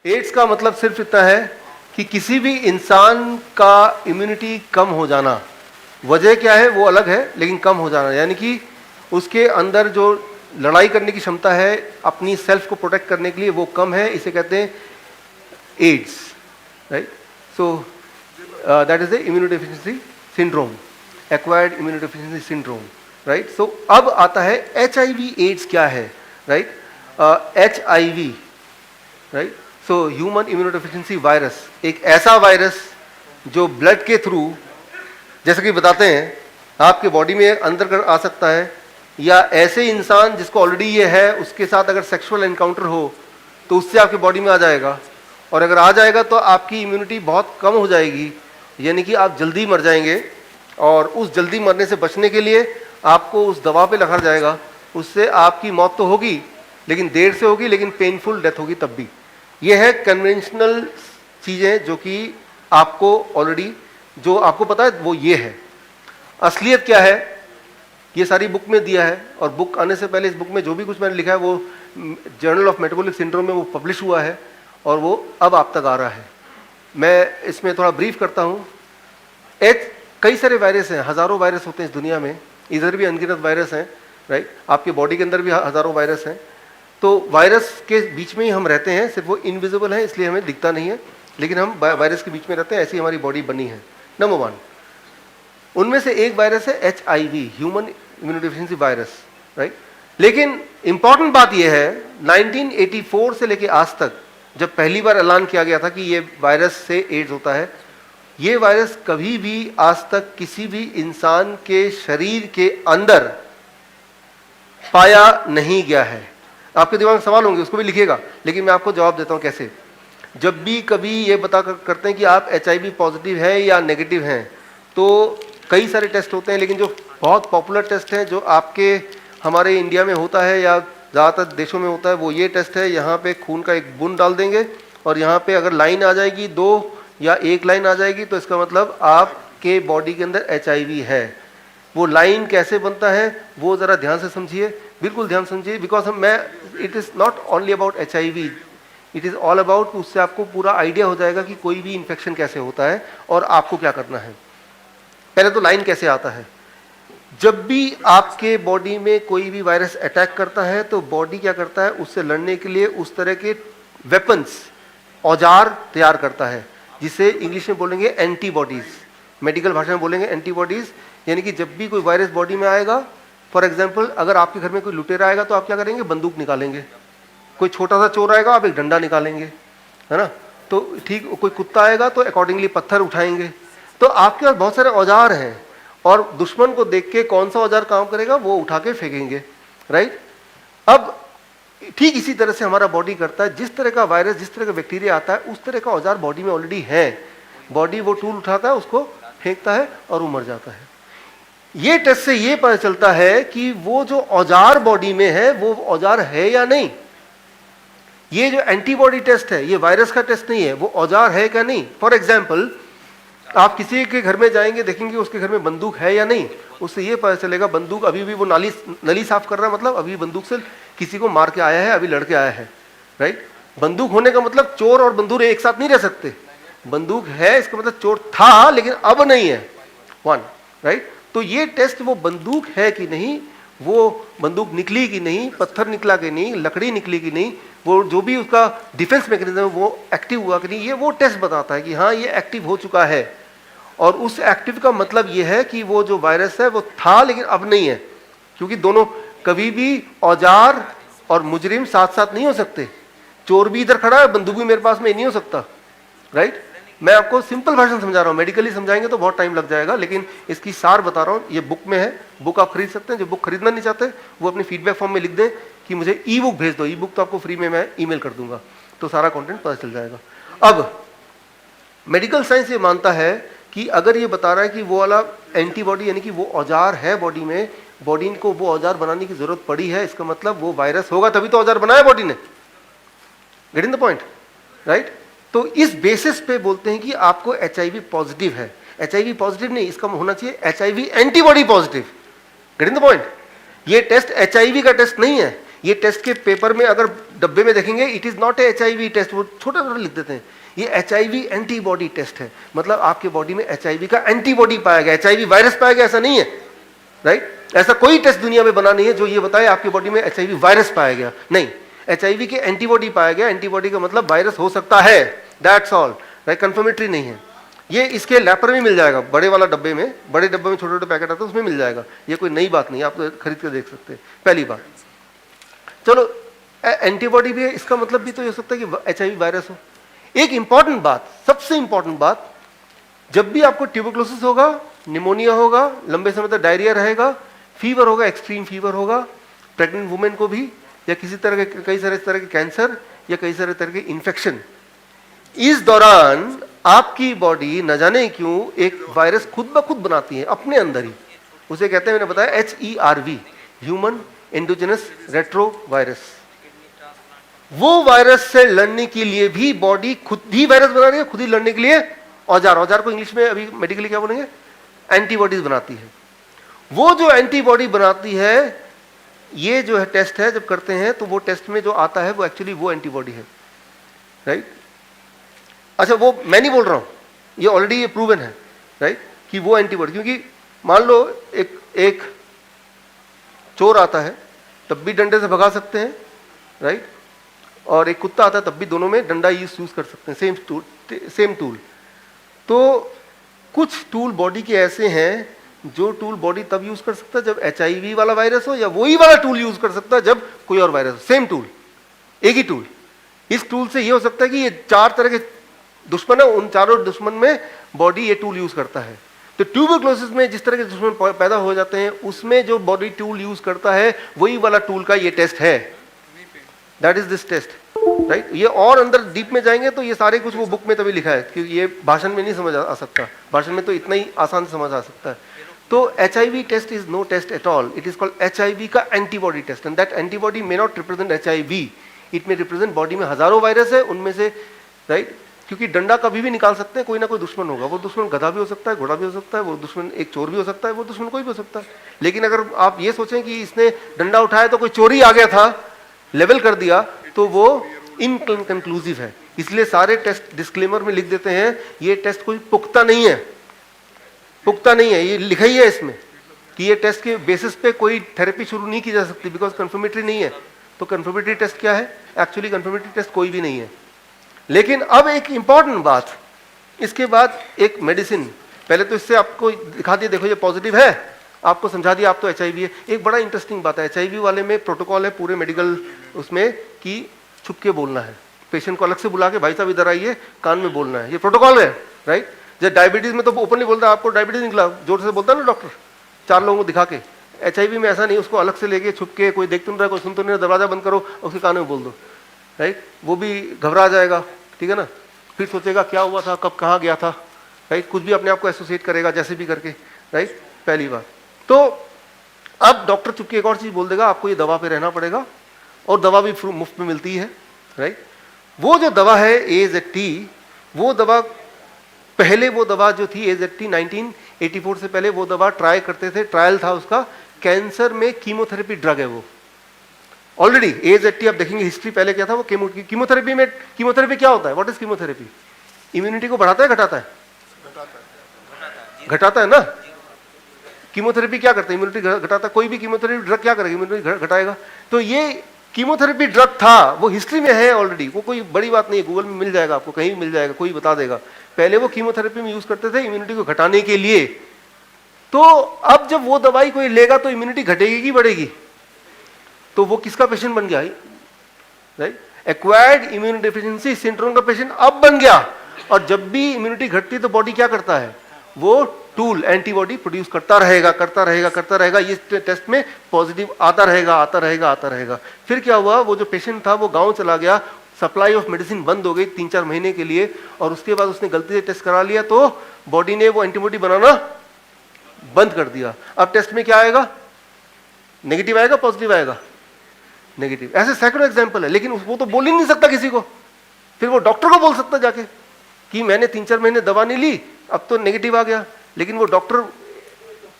Ads का मतलब सिर्फ इतना है कि किसी भी इंसान का इम्यूनिटी कम हो जाना, वजह क्या है वो अलग है, लेकिन कम हो जाना, यानी कि उसके अंदर जो लड़ाई करने की क्षमता है अपनी सेल्फ को प्रोटेक्ट करने के लिए वो कम है, इसे कहते हैं AIDS, right. So that is the immunodeficiency syndrome, acquired immunodeficiency syndrome, right. So अब आता है HIV एड्स क्या है, right. HIV, right. So human immunodeficiency virus, एक ऐसा वायरस जो ब्लड के थ्रू, जैसे कि बताते हैं, आपके बॉडी में अंदर कर आ सकता है, या ऐसे इंसान जिसको ऑलरेडी ये है उसके साथ अगर सेक्सुअल एनकाउंटर हो तो उससे आपके बॉडी में आ जाएगा, और अगर आ जाएगा तो आपकी इम्यूनिटी बहुत कम हो जाएगी, यानी कि आप जल्दी मर जाएंगे। और उस जल्दी मरने से बचने के लिए आपको उस दवा पे रखा जाएगा, उससे आपकी मौत तो होगी लेकिन देर से होगी, लेकिन पेनफुल डेथ होगी तब भी। ये है कन्वेंशनल चीज़ें जो कि आपको ऑलरेडी, जो आपको पता है वो ये है। असलियत क्या है ये सारी बुक में दिया है, और बुक आने से पहले इस बुक में जो भी कुछ मैंने लिखा है वो जर्नल ऑफ मेटाबॉलिक सिंड्रोम में वो पब्लिश हुआ है और वो अब आप तक आ रहा है। मैं इसमें थोड़ा ब्रीफ करता हूँ। कई सारे वायरस हैं, हज़ारों वायरस होते हैं इस दुनिया में, इधर भी अनगिनत वायरस हैं, राइट। आपके बॉडी के अंदर भी हज़ारों वायरस हैं। तो वायरस के बीच में ही हम रहते हैं, सिर्फ वो इनविजिबल है इसलिए हमें दिखता नहीं है, लेकिन हम वायरस के बीच में रहते हैं, ऐसी हमारी बॉडी बनी है। नंबर 1, उनमें से एक वायरस है HIV, human immunodeficiency virus, right. लेकिन इंपॉर्टेंट बात यह है 1984 से लेकर आज तक, जब पहली बार ऐलान किया गया था कि ये वायरस से एड्स होता है, ये वायरस कभी भी आज तक किसी भी इंसान के शरीर के अंदर पाया नहीं गया है। आपके दिमाग में सवाल होंगे, उसको भी लिखिएगा, लेकिन मैं आपको जवाब देता हूं कैसे। जब भी कभी ये बता करते हैं कि आप HIV पॉजिटिव हैं या नेगेटिव हैं, तो कई सारे टेस्ट होते हैं, लेकिन जो बहुत पॉपुलर टेस्ट है जो आपके हमारे इंडिया में होता है या ज़्यादातर देशों में होता है, वो ये टेस्ट है। यहाँ पे खून का एक बूंद डाल देंगे और यहाँ पे अगर लाइन आ जाएगी, 2 या 1 लाइन आ जाएगी, तो इसका मतलब आपके बॉडी के अंदर HIV है। वो लाइन कैसे बनता है वो ज़रा ध्यान से समझिए, बिल्कुल ध्यान समझिए, because it is not only about HIV, it is all about, उससे आपको पूरा आइडिया हो जाएगा कि कोई भी इन्फेक्शन कैसे होता है और आपको क्या करना है। पहले तो लाइन कैसे आता है, जब भी आपके बॉडी में कोई भी वायरस अटैक करता है तो बॉडी क्या करता है, उससे लड़ने के लिए उस तरह के वेपन्स, औजार तैयार करता है, जिसे इंग्लिश में बोलेंगे एंटीबॉडीज, मेडिकल भाषा में बोलेंगे एंटीबॉडीज। यानी कि जब भी कोई वायरस बॉडी में आएगा, फॉर एग्जाम्पल अगर आपके घर में कोई लुटेरा आएगा तो आप क्या करेंगे, बंदूक निकालेंगे। कोई छोटा सा चोर आएगा, आप एक डंडा निकालेंगे, है ना। तो ठीक, कोई कुत्ता आएगा तो अकॉर्डिंगली पत्थर उठाएंगे। तो आपके पास बहुत सारे औजार हैं, और दुश्मन को देख के कौन सा औजार काम करेगा वो उठा के फेंकेंगे, राइट। अब ठीक इसी तरह से हमारा बॉडी करता है, जिस तरह का वायरस, जिस तरह का बैक्टीरिया आता है, उस तरह का औजार बॉडी में ऑलरेडी है। बॉडी वो टूल उठाता है, उसको फेंकता है और वो मर जाता है। ये टेस्ट से ये पता चलता है कि वो जो औजार बॉडी में है वो औजार है या नहीं। ये जो एंटीबॉडी टेस्ट है ये वायरस का टेस्ट नहीं है, वो औजार है क्या नहीं। फॉर एग्जाम्पल आप किसी के घर में जाएंगे, देखेंगे उसके घर में बंदूक है या नहीं, उससे ये पता चलेगा बंदूक अभी भी वो नली साफ कर रहा है, मतलब अभी बंदूक से किसी को मार के आया है, अभी लड़के आया है, राइट। बंदूक होने का मतलब चोर और बंदूक एक साथ नहीं रह सकते। बंदूक है इसका मतलब चोर था लेकिन अब नहीं है, 1, राइट। तो ये टेस्ट वो बंदूक है कि नहीं, वो बंदूक निकली कि नहीं, पत्थर निकला कि नहीं, लकड़ी निकली कि नहीं, वो जो भी उसका डिफेंस मैकेनिज्म है वो एक्टिव हुआ कि नहीं, ये वो टेस्ट बताता है कि हाँ ये एक्टिव हो चुका है। और उस एक्टिव का मतलब ये है कि वो जो वायरस है वो था लेकिन अब नहीं है, क्योंकि दोनों कभी भी औजार और मुजरिम साथ साथ नहीं हो सकते। चोर भी इधर खड़ा है, बंदूक भी मेरे पास में नहीं हो सकता, राइट। मैं आपको सिंपल भाषा समझा रहा हूँ, मेडिकली समझाएंगे तो बहुत टाइम लग जाएगा, लेकिन इसकी सार बता रहा हूँ। ये बुक में है, बुक आप खरीद सकते हैं। जो बुक खरीदना नहीं चाहते वो अपनी फीडबैक फॉर्म में लिख दें कि मुझे ई बुक भेज दो, ई बुक तो आपको फ्री में मैं ईमेल कर दूंगा, तो सारा कंटेंट पता चल जाएगा। अब मेडिकल साइंस ये मानता है कि अगर ये बता रहा है कि वो वाला एंटीबॉडी यानी कि वो औजार है बॉडी में, बॉडी को वो औजार बनाने की जरूरत पड़ी है, इसका मतलब वो वायरस होगा, तभी तो औजार बनाया बॉडी ने। Getting the point, right. तो इस बेसिस पे बोलते हैं कि आपको HIV पॉजिटिव है। HIV पॉजिटिव नहीं, इसका होना चाहिए HIV antibody positive. Getting the point. ये टेस्ट HIV का टेस्ट नहीं है, ये टेस्ट के पेपर में अगर डब्बे में देखेंगे, it is not a HIV test, वो छोटा छोटा लिख देते हैं, ये HIV एंटीबॉडी टेस्ट है, मतलब आपके बॉडी में HIV का एंटीबॉडी पाया गया, HIV वायरस पाया गया ऐसा नहीं है, राइट? ऐसा कोई टेस्ट दुनिया में बना नहीं है जो ये बताए आपके बॉडी में HIV वायरस पाया गया, नहीं, HIV के एंटीबॉडी पाया गया। एंटीबॉडी का मतलब वायरस हो सकता है, दैट्स ऑल, राइट? कंफर्मेटरी नहीं है। ये इसके लैपर में मिल जाएगा, बड़े वाला डब्बे में, बड़े डब्बे में छोटे छोटे पैकेट आते हैं उसमें मिल जाएगा, ये कोई नई बात नहीं है, आप तो खरीद कर देख सकते हैं। पहली बात, चलो एंटीबॉडी भी है, इसका मतलब भी तो ये हो सकता है कि HIV वायरस हो। एक इंपॉर्टेंट बात, सबसे इंपॉर्टेंट बात, जब भी आपको ट्यूबरकुलोसिस होगा, निमोनिया होगा, लंबे समय तक डायरिया रहेगा, फीवर होगा, एक्सट्रीम फीवर होगा, प्रेग्नेंट वुमेन को भी, या किसी तरह के कई सारे तरह के कैंसर या कई सारे तरह के इन्फेक्शन, इस दौरान आपकी बॉडी न जाने क्यों एक वायरस खुद ब खुद बनाती है अपने अंदर ही, उसे कहते हैं, मैंने बताया HERV, human endogenous retro virus. वो वायरस से लड़ने के लिए भी बॉडी खुद ही वायरस बना रही है, खुद ही लड़ने के लिए औजार को इंग्लिश में अभी मेडिकली क्या बोलेंगे, एंटीबॉडीज बनाती है। वो जो एंटीबॉडी बनाती है, ये जो है टेस्ट है, जब करते हैं तो वो टेस्ट में जो आता है वो एक्चुअली वो एंटीबॉडी है, राइट? अच्छा, वो मैं नहीं बोल रहा हूं, ये ऑलरेडी ये प्रूवन है, राइट, कि वो एंटीबॉडी, क्योंकि मान लो एक चोर आता है तब भी डंडे से भगा सकते हैं, राइट? और एक कुत्ता आता है तब भी दोनों में डंडा यूज कर सकते हैं, सेम टूल। तो कुछ टूल बॉडी के ऐसे हैं जो टूल बॉडी तब यूज कर सकता है जब HIV वाला वायरस हो, या वही वाला टूल यूज कर सकता है जब कोई और वायरस हो, सेम टूल, एक ही टूल। इस टूल से ये हो सकता है कि ये 4 तरह के दुश्मन है, उन चारों दुश्मन में बॉडी ये टूल यूज करता है। तो ट्यूबरकुलोसिस में जिस तरह के दुश्मन पैदा हो जाते हैं, उसमें जो बॉडी टूल यूज करता है वही वाला टूल का ये टेस्ट है, that is this test, right? ये और अंदर डीप में जाएंगे तो ये सारे कुछ वो बुक में तभी लिखा है, क्योंकि ये भाषण में नहीं समझ आ सकता, भाषण में तो इतना ही आसान से समझ आ सकता है। तो HIV test is no test at all, it is called HIV का antibody test, and that antibody may not represent HIV, it may represent body में हजारों वायरस है, उनमें से, राइट? क्योंकि डंडा कभी भी निकाल सकते हैं, कोई ना कोई दुश्मन होगा, वो दुश्मन गधा भी हो सकता है, घोड़ा भी हो सकता है, वो दुश्मन एक चोर भी हो सकता है, वो दुश्मन कोई भी हो सकता है। लेकिन अगर आप ये सोचें कि इसने डंडा उठाया तो कोई चोरी आ गया था, लेवल कर दिया, तो वो इनकंक्लूसिव है। इसलिए सारे टेस्ट डिस्क्लेमर में लिख देते हैं, ये टेस्ट कोई पुख्ता नहीं है, पुख्ता नहीं है, ये लिखा ही है इसमें कि ये टेस्ट के बेसिस पे कोई थेरेपी शुरू नहीं की जा सकती, बिकॉज कंफर्मेटरी नहीं है। तो कंफर्मेटरी टेस्ट क्या है? एक्चुअली कंफर्मेटरी टेस्ट कोई भी नहीं है। लेकिन अब एक इंपॉर्टेंट बात, इसके बाद एक मेडिसिन, पहले तो इससे आपको दिखा दिया, देखो ये पॉजिटिव है, आपको समझा दिया आप तो HIV है। एक बड़ा इंटरेस्टिंग बात है, HIV वाले में प्रोटोकॉल है पूरे मेडिकल उसमें कि छुप के बोलना है, पेशेंट को अलग से बुला के भाई साहब इधर आइए, कान में बोलना है, ये प्रोटोकॉल है, राइट? जब डायबिटीज में तो ओपनली बोलता है आपको डायबिटीज निकला, जोर से बोलता है ना डॉक्टर 4 लोगों को दिखा के। HIV में ऐसा नहीं, उसको अलग से लेके छुप के, कोई देख तो नहीं रहा, कोई सुन तो नहीं रहा, दरवाजा बंद करो, उसके कान में बोल दो, राइट? वो भी घबरा जाएगा, ठीक है ना, फिर सोचेगा क्या हुआ था, कब कहाँ गया था, राइट? कुछ भी अपने आप को एसोसिएट करेगा जैसे भी करके, राइट? पहली बात तो अब डॉक्टर चुपके एक और चीज बोल देगा, आपको ये दवा पे रहना पड़ेगा, और दवा भी मुफ्त में मिलती है, राइट? वो जो दवा है AZT, वो दवा पहले, वो दवा जो थी AZT 1984 से पहले वो दवा ट्राई करते थे, ट्रायल था उसका, कैंसर में कीमोथेरेपी ड्रग है वो ऑलरेडी। AZT आप देखेंगे हिस्ट्री, पहले क्या था वो कीमोथेरेपी में, कीमोथेरेपी क्या होता है, व्हाट इज कीमोथेरेपी? इम्यूनिटी को बढ़ाता है, घटाता है? घटाता है ना। कीमोथेरेपी क्या करता है? इम्यूनिटी घटाता है। कोई भी कीमोथेरेपी ड्रग क्या करेगा? इम्यूनिटी घटाएगा। तो ये कीमोथेरेपी ड्रग था, वो हिस्ट्री में है ऑलरेडी, वो कोई बड़ी बात नहीं है, गूगल में मिल जाएगा आपको, कहीं भी मिल जाएगा, कोई बता देगा। पहले वो कीमोथेरेपी में यूज करते थे इम्यूनिटी को घटाने के लिए। तो अब जब वो दवाई कोई लेगा तो इम्यूनिटी घटेगी कि बढ़ेगी? तो वो किसका पेशेंट बन गया, right? Acquired immuno deficiency syndrome का पेशेंट अब बन गया। और जब भी इम्यूनिटी घटती है तो बॉडी क्या करता है? वो टूल एंटीबॉडी प्रोड्यूस करता रहेगा, करता रहेगा, करता रहेगा। ये टेस्ट में पॉजिटिव आता रहेगा, आता रहेगा, आता रहेगा। फिर क्या हुआ, वो जो पेशेंट था वो गांव चला गया, सप्लाई ऑफ मेडिसिन बंद हो गई 3-4 महीने के लिए, और उसके बाद उसने गलती से टेस्ट करा लिया तो बॉडी ने वो एंटीबॉडी बनाना बंद कर दिया। अब टेस्ट में क्या आएगा? नेगेटिव आएगा, पॉजिटिव आएगा? नेगेटिव। ऐसे सैकड़ों एग्जाम्पल है, लेकिन वो तो बोल ही नहीं सकता किसी को। फिर वो डॉक्टर को बोल सकता जाके कि मैंने 3-4 महीने दवा नहीं ली, अब तो नेगेटिव आ गया। लेकिन वो डॉक्टर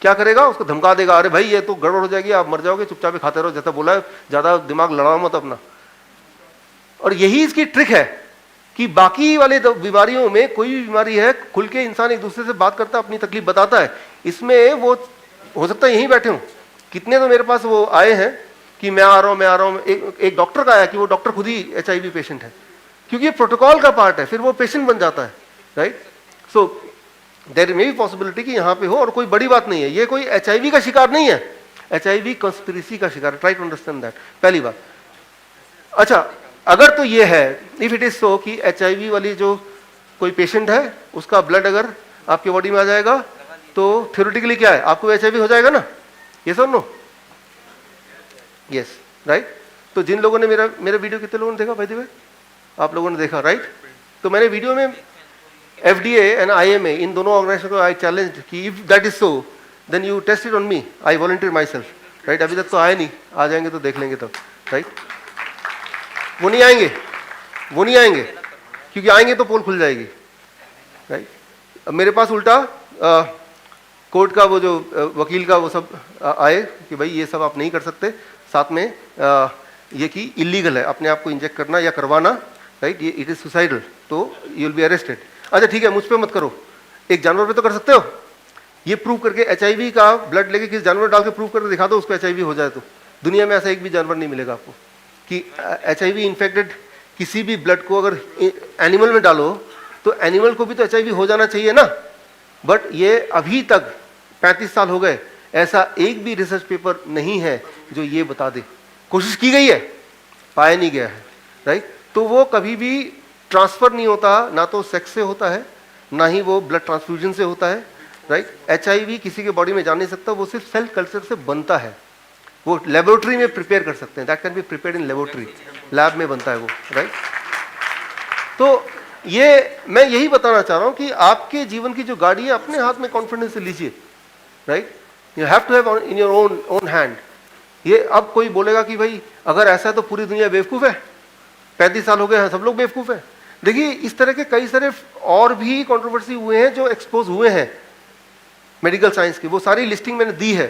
क्या करेगा, उसको धमका देगा, अरे भाई ये तो गड़बड़ हो जाएगी, आप मर जाओगे, चुपचाप खाते रहो, जैसा बोला है, ज्यादा दिमाग लड़ाओ मत अपना। और यही इसकी ट्रिक है कि बाकी वाले बीमारियों में कोई भी बीमारी है, खुल के इंसान एक दूसरे से बात करता है, अपनी तकलीफ बताता है। इसमें वो हो सकता है यहीं बैठे हूं, कितने तो मेरे पास वो आए हैं कि मैं आ रहा हूं। एक डॉक्टर का आया कि वो डॉक्टर खुद ही HIV पेशेंट है, क्योंकि ये प्रोटोकॉल का पार्ट है, फिर वो पेशेंट बन जाता है, right. So there may be possibility कि यहाँ पे हो, और कोई बड़ी बात नहीं है, ये कोई HIV का शिकार नहीं है, HIV कंस्पिरेसी का शिकार है। ट्राई टू अंडरस्टैंड दैट, पहली बात। अच्छा, अगर तो ये है, इफ इट इज सो कि HIV वाली जो कोई पेशेंट है, उसका ब्लड अगर आपके बॉडी में आ जाएगा तो थ्योरेटिकली क्या है, आपको HIV हो जाएगा ना, यस और नो? Yes, right. तो जिन लोगों ने मेरा वीडियो, कितने लोगों ने देखा भाई वे? आप लोगों ने देखा, राइट। तो मैंने वीडियो में FDA एंड IMA इन दोनों ऑर्गेनाइजेशन को आई चैलेंज कि if that is so then you test it on me, I volunteer myself, right. अभी तक तो आए नहीं, आ जाएंगे तो देख लेंगे तब, राइट। वो नहीं आएंगे, क्योंकि आएंगे तो पोल खुल जाएगी, राइट। अब मेरे पास उल्टा कोर्ट का वो जो वकील का वो सब आए कि भाई ये सब आप नहीं कर सकते, साथ में ये कि इलीगल है अपने आप को इंजेक्ट करना या करवाना, राइट, ये इट इज सुसाइडल, तो यू विल बी अरेस्टेड। अच्छा ठीक है, मुझ पे मत करो, एक जानवर पे तो कर सकते हो, ये प्रूव करके HIV का ब्लड लेके किसी जानवर डाल के प्रूव करके दिखा दो उसको HIV हो जाए तो। दुनिया में ऐसा एक भी जानवर नहीं मिलेगा आपको कि HIV इन्फेक्टेड किसी भी ब्लड को अगर एनिमल में डालो तो एनिमल को भी तो HIV हो जाना चाहिए ना। बट ये अभी तक 35 साल हो गए, ऐसा एक भी रिसर्च पेपर नहीं है जो ये बता दे। कोशिश की गई है, पाया नहीं गया है, राइट। तो वो कभी भी ट्रांसफर नहीं होता, ना तो सेक्स से होता है, ना ही वो ब्लड ट्रांसफ्यूजन से होता है, राइट। HIV किसी के बॉडी में जा नहीं सकता, वो सिर्फ सेल कल्चर से बनता है, वो लेबोरेटरी में प्रिपेयर कर सकते हैं, that can be prepared in laboratory, lab में बनता है वो, राइट। तो ये मैं यही बताना चाह रहा हूं कि आपके जीवन की जो गाड़ी है अपने हाथ में कॉन्फिडेंस से लीजिए, right. You have to have in your own hand. ये अब कोई बोलेगा कि भाई अगर ऐसा है तो पूरी दुनिया बेवकूफ है, 35 साल हो गए हैं, सब लोग बेवकूफ है। देखिए इस तरह के कई सारे और भी कंट्रोवर्सी हुए हैं जो एक्सपोज हुए हैं मेडिकल साइंस की, वो सारी लिस्टिंग मैंने दी है।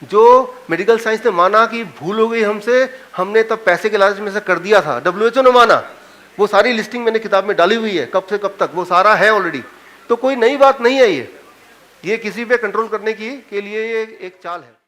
जो मेडिकल साइंस ने माना कि भूल हो गई हमसे, हमने तब पैसे के लालच में से कर दिया था, WHO ने माना, वो सारी लिस्टिंग मैंने किताब में डाली हुई है, कब से कब तक वो सारा है ऑलरेडी। तो कोई नई बात नहीं है ये किसी पे कंट्रोल करने के लिए ये एक चाल है।